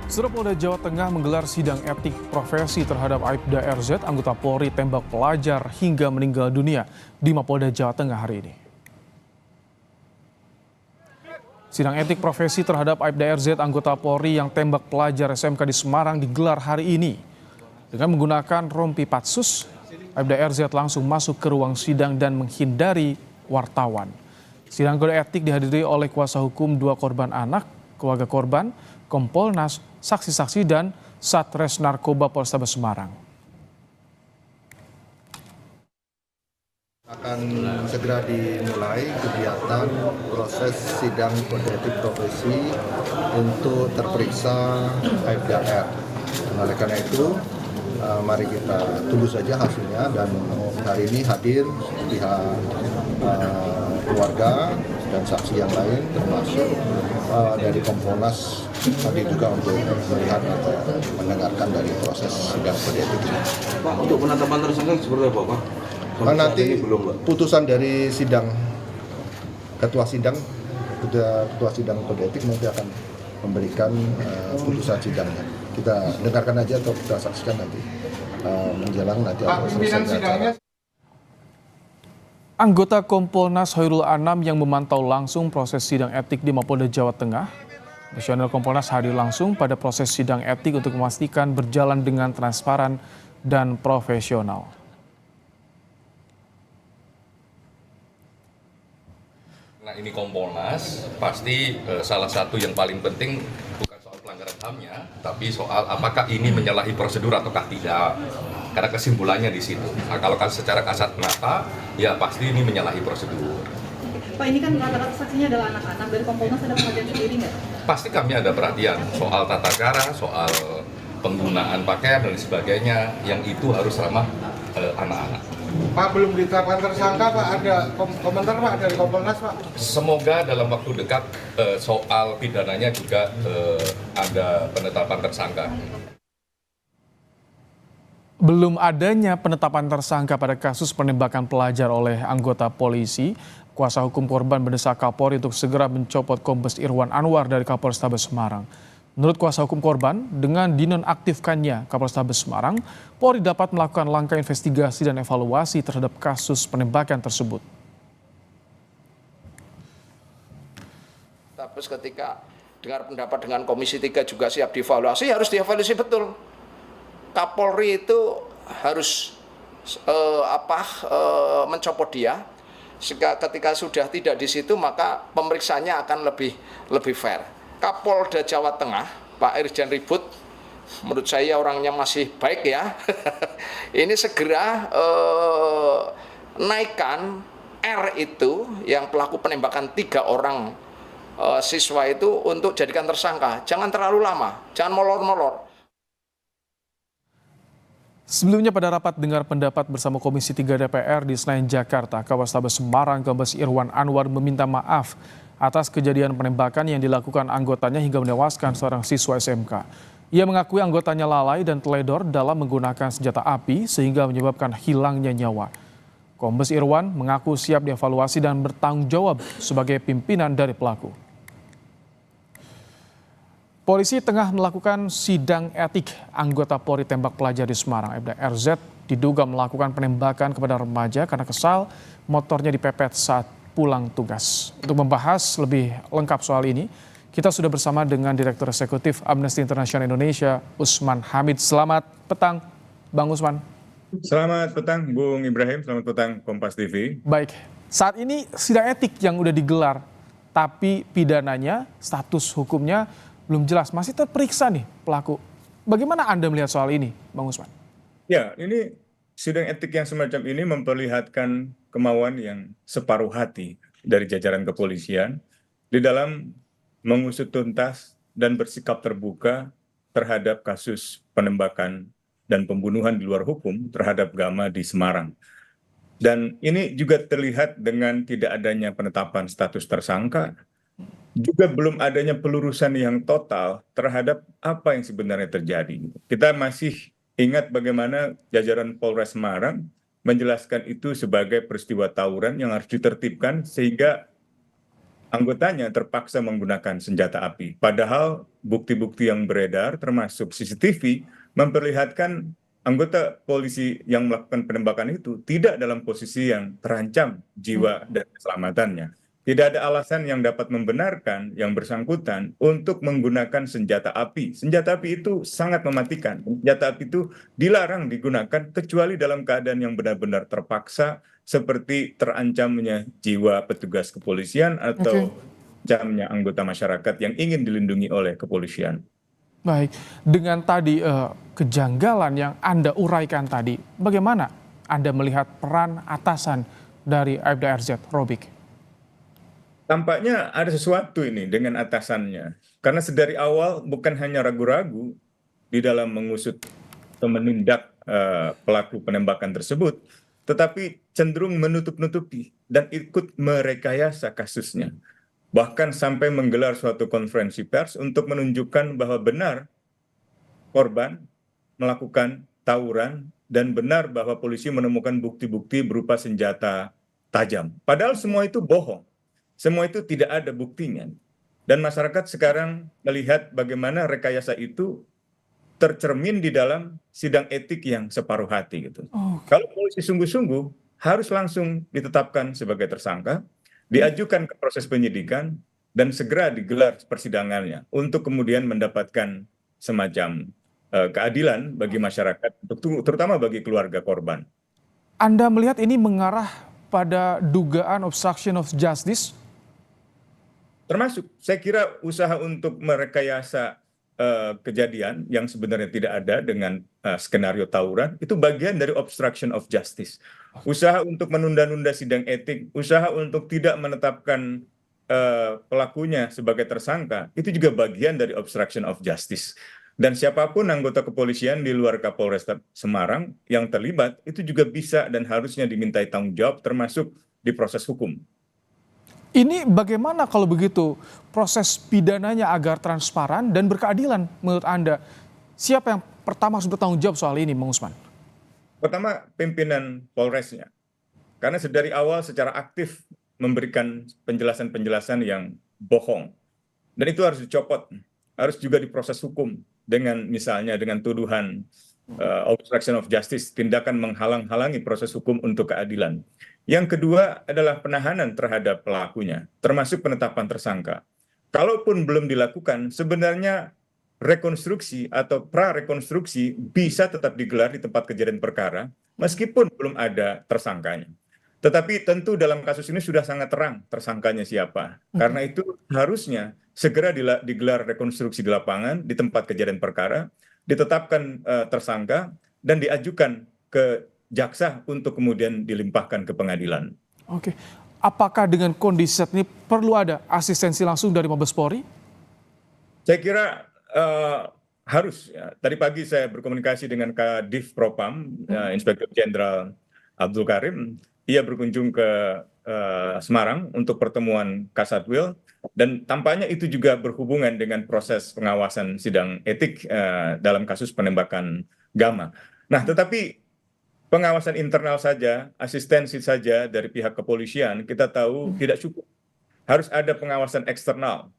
Polda Jawa Tengah menggelar sidang etik profesi terhadap Aibda RZ, anggota Polri tembak pelajar hingga meninggal dunia di Mapolda Jawa Tengah hari ini. Sidang etik profesi terhadap Aibda RZ, anggota Polri yang tembak pelajar SMK di Semarang digelar hari ini. Dengan menggunakan rompi patsus, Aibda RZ langsung masuk ke ruang sidang dan menghindari wartawan. Sidang kode etik dihadiri oleh kuasa hukum dua korban anak, keluarga korban, Kompolnas, saksi-saksi, dan Satres Narkoba Polrestabes Semarang. Akan segera dimulai kegiatan proses sidang kode etik profesi untuk terperiksa Aibda R. Oleh karena itu, mari kita tunggu saja hasilnya, dan hari ini hadir pihak keluarga dan saksi yang lain, termasuk dari Kompolnas tadi juga untuk melihat atau mendengarkan dari proses sidang kode etik ini. Pak, untuk penetapan tersangka seperti apa, Pak? Nanti putusan dari sidang ketua sidang kode etik nanti akan memberikan putusan sidangnya. Kita dengarkan aja atau kita saksikan nanti menjelang nanti selesai acara. Anggota Kompolnas Hoirul Anam yang memantau langsung proses sidang etik di Mapolda Jawa Tengah. Komisioner Kompolnas hadir langsung pada proses sidang etik untuk memastikan berjalan dengan transparan dan profesional. Nah, ini Kompolnas, pasti salah satu yang paling penting bukan soal pelanggaran HAM-nya, tapi soal apakah ini menyalahi prosedur ataukah tidak. Karena kesimpulannya di situ. Nah, kalau secara kasat mata, ya pasti ini menyalahi prosedur. Pak, ini kan rata-rata saksinya adalah anak-anak. Dari Kompolnas ada perhatian sendiri nggak? Pasti kami ada perhatian soal tata cara, soal penggunaan pakaian dan sebagainya, yang itu harus ramah anak-anak. Pak, belum ditetapkan tersangka, Pak. Ada komentar, Pak, dari Kompolnas, Pak? Semoga dalam waktu dekat soal pidananya juga ada penetapan tersangka. Belum adanya penetapan tersangka pada kasus penembakan pelajar oleh anggota polisi, kuasa hukum korban mendesak Kapolri untuk segera mencopot Kombes Irwan Anwar dari Kapolrestabes Semarang. Menurut kuasa hukum korban, dengan dinonaktifkannya Kapolrestabes Semarang, Polri dapat melakukan langkah investigasi dan evaluasi terhadap kasus penembakan tersebut. Terus ketika dengar pendapat dengan Komisi 3 juga siap dievaluasi, harus dievaluasi betul. Kapolri itu harus mencopot dia. Ketika sudah tidak di situ, maka pemeriksaannya akan lebih fair. Kapolda Jawa Tengah, Pak Irjen Ribut, menurut saya orangnya masih baik ya. Ini segera naikkan R itu, yang pelaku penembakan 3 orang siswa itu, untuk jadikan tersangka. Jangan terlalu lama, jangan molor-molor. Sebelumnya pada rapat dengar pendapat bersama Komisi 3 DPR di Senayan, Jakarta, Kapolrestabes Semarang Kombes Irwan Anwar meminta maaf atas kejadian penembakan yang dilakukan anggotanya hingga menewaskan seorang siswa SMK. Ia mengakui anggotanya lalai dan teledor dalam menggunakan senjata api sehingga menyebabkan hilangnya nyawa. Kombes Irwan mengaku siap dievaluasi dan bertanggung jawab sebagai pimpinan dari pelaku. Polisi tengah melakukan sidang etik anggota Polri tembak pelajar di Semarang. Aibda RZ diduga melakukan penembakan kepada remaja karena kesal motornya dipepet saat pulang tugas. Untuk membahas lebih lengkap soal ini, kita sudah bersama dengan Direktur Eksekutif Amnesty International Indonesia, Usman Hamid. Selamat petang, Bang Usman. Selamat petang, Bung Ibrahim. Selamat petang, Kompas TV. Baik, saat ini sidang etik yang udah digelar, tapi pidananya, status hukumnya belum jelas, masih terperiksa nih pelaku. Bagaimana Anda melihat soal ini, Bang Usman? Ya, ini sidang etik yang semacam ini memperlihatkan kemauan yang separuh hati dari jajaran kepolisian di dalam mengusut tuntas dan bersikap terbuka terhadap kasus penembakan dan pembunuhan di luar hukum terhadap Gama di Semarang. Dan ini juga terlihat dengan tidak adanya penetapan status tersangka, juga belum adanya pelurusan yang total terhadap apa yang sebenarnya terjadi. Kita masih ingat bagaimana jajaran Polres Semarang menjelaskan itu sebagai peristiwa tawuran yang harus ditertibkan sehingga anggotanya terpaksa menggunakan senjata api. Padahal bukti-bukti yang beredar termasuk CCTV memperlihatkan anggota polisi yang melakukan penembakan itu tidak dalam posisi yang terancam jiwa dan keselamatannya. Tidak ada alasan yang dapat membenarkan yang bersangkutan untuk menggunakan senjata api. Senjata api itu sangat mematikan. Senjata api itu dilarang digunakan kecuali dalam keadaan yang benar-benar terpaksa, seperti terancamnya jiwa petugas kepolisian atau jamnya anggota masyarakat yang ingin dilindungi oleh kepolisian. Baik, dengan tadi kejanggalan yang Anda uraikan tadi, bagaimana Anda melihat peran atasan dari Aibda RZ, Robik? Tampaknya ada sesuatu ini dengan atasannya. Karena sedari awal bukan hanya ragu-ragu di dalam mengusut atau menindak pelaku penembakan tersebut, tetapi cenderung menutup-nutupi dan ikut merekayasa kasusnya. Bahkan sampai menggelar suatu konferensi pers untuk menunjukkan bahwa benar korban melakukan tawuran dan benar bahwa polisi menemukan bukti-bukti berupa senjata tajam. Padahal semua itu bohong. Semua itu tidak ada buktinya. Dan masyarakat sekarang melihat bagaimana rekayasa itu tercermin di dalam sidang etik yang separuh hati gitu. Kalau polisi sungguh-sungguh harus langsung ditetapkan sebagai tersangka, diajukan ke proses penyidikan, dan segera digelar persidangannya untuk kemudian mendapatkan semacam keadilan bagi masyarakat, terutama bagi keluarga korban. Anda melihat ini mengarah pada dugaan obstruction of justice? Termasuk, saya kira usaha untuk merekayasa kejadian yang sebenarnya tidak ada dengan skenario tawuran, itu bagian dari obstruction of justice. Usaha untuk menunda-nunda sidang etik, usaha untuk tidak menetapkan pelakunya sebagai tersangka, itu juga bagian dari obstruction of justice. Dan siapapun anggota kepolisian di luar Kapolresta Semarang yang terlibat, itu juga bisa dan harusnya dimintai tanggung jawab, termasuk di proses hukum. Ini bagaimana kalau begitu proses pidananya agar transparan dan berkeadilan menurut Anda? Siapa yang pertama harus bertanggung jawab soal ini, Bang Usman? Pertama, pimpinan Polresnya. Karena sedari awal secara aktif memberikan penjelasan-penjelasan yang bohong. Dan itu harus dicopot, harus juga diproses hukum dengan misalnya dengan tuduhan obstruction of justice, tindakan menghalang-halangi proses hukum untuk keadilan. Yang kedua adalah penahanan terhadap pelakunya, termasuk penetapan tersangka. Kalaupun belum dilakukan, sebenarnya rekonstruksi atau pra-rekonstruksi bisa tetap digelar di tempat kejadian perkara, meskipun belum ada tersangkanya. Tetapi tentu dalam kasus ini sudah sangat terang tersangkanya siapa. Karena itu harusnya segera digelar rekonstruksi di lapangan, di tempat kejadian perkara, ditetapkan tersangka, dan diajukan ke jaksa untuk kemudian dilimpahkan ke pengadilan. Oke, apakah dengan kondisi saat ini perlu ada asistensi langsung dari Mabes Polri? Saya kira harus. Ya. Tadi pagi saya berkomunikasi dengan Kadif Propam, Inspektur Jenderal Abdul Karim. Ia berkunjung ke Semarang untuk pertemuan Kasatwil, dan tampaknya itu juga berhubungan dengan proses pengawasan sidang etik dalam kasus penembakan Gama. Nah, tetapi pengawasan internal saja, asistensi saja dari pihak kepolisian, kita tahu tidak cukup. Harus ada pengawasan eksternal.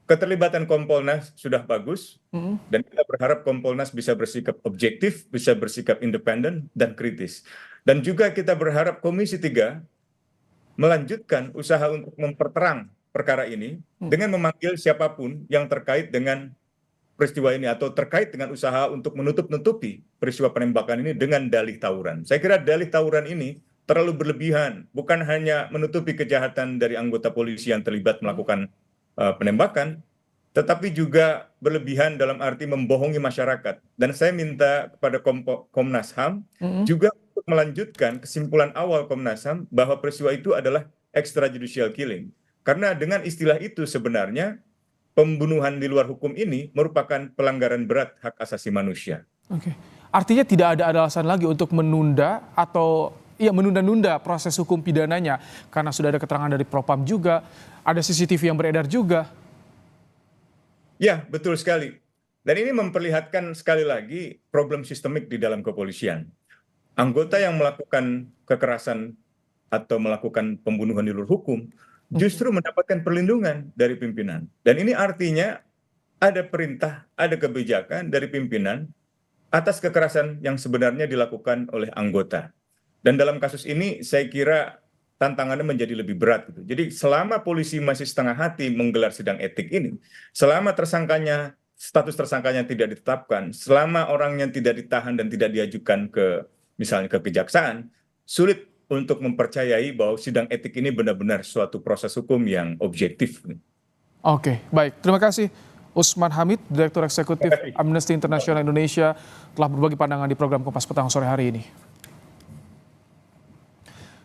Keterlibatan Kompolnas sudah bagus, dan kita berharap Kompolnas bisa bersikap objektif, bisa bersikap independen dan kritis. Dan juga kita berharap Komisi 3 melanjutkan usaha untuk memperterang perkara ini dengan memanggil siapapun yang terkait dengan peristiwa ini atau terkait dengan usaha untuk menutup-nutupi peristiwa penembakan ini dengan dalih tawuran. Saya kira dalih tawuran ini terlalu berlebihan, bukan hanya menutupi kejahatan dari anggota polisi yang terlibat melakukan penembakan, tetapi juga berlebihan dalam arti membohongi masyarakat. Dan saya minta kepada Komnas HAM juga untuk melanjutkan kesimpulan awal Komnas HAM bahwa peristiwa itu adalah extrajudicial killing. Karena dengan istilah itu sebenarnya pembunuhan di luar hukum ini merupakan pelanggaran berat hak asasi manusia. Oke. Artinya tidak ada alasan lagi untuk menunda atau menunda-nunda proses hukum pidananya karena sudah ada keterangan dari Propam juga, ada CCTV yang beredar juga. Ya, betul sekali. Dan ini memperlihatkan sekali lagi problem sistemik di dalam kepolisian. Anggota yang melakukan kekerasan atau melakukan pembunuhan di luar hukum justru mendapatkan perlindungan dari pimpinan. Dan ini artinya ada perintah, ada kebijakan dari pimpinan atas kekerasan yang sebenarnya dilakukan oleh anggota. Dan dalam kasus ini saya kira tantangannya menjadi lebih berat gitu. Jadi selama polisi masih setengah hati menggelar sidang etik ini, selama status tersangkanya tidak ditetapkan, selama orangnya tidak ditahan dan tidak diajukan ke misalnya ke kejaksaan, sulit untuk mempercayai bahwa sidang etik ini benar-benar suatu proses hukum yang objektif. Oke, baik. Terima kasih Usman Hamid, Direktur Eksekutif Amnesty International Indonesia, telah berbagi pandangan di program Kompas Petang sore hari ini.